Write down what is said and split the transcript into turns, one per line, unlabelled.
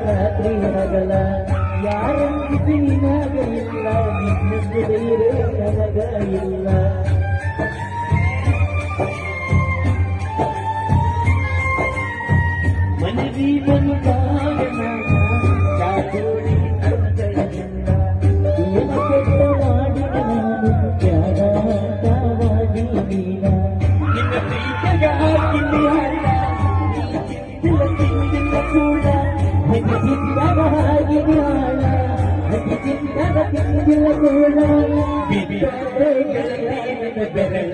ರಾತ್ರಿ ಹಗಲ ಯಾರಂಗಿಸಿ ನಿನಗ ಇಲ್ಲ ನಿನ್ನಷ್ಟು ಧೈರ್ಯ ನನಗ ಇಲ್ಲ ಮನವಿ ಬಂದಾಗ ಚಾಕೋಡಿ ಅಂಗಳದಿಂದ ಏನ ಕೆಟ್ಟ ಮಾಡಿದ ನಾನು ತ್ಯಾಗವಾಗಿ ನೀನ ನಿನ್ನ ಪ್ರೀತಿಗ ಹಾಕಿದ್ದಿ ಹಳ್ಳ ತಿಂದಿಲ್ಲ ಕೂಡ ಹಂಚಿದ್ದಾಗ ಹಾಗೆ ಹಾಳ ಹಂಚಿದ್ದಾಗ ತಿಂದಿಲ್ಲ ಕೂಡ ಬಿದ್ದರೆ ಗೆಳತಿಯ ಬೆರಳ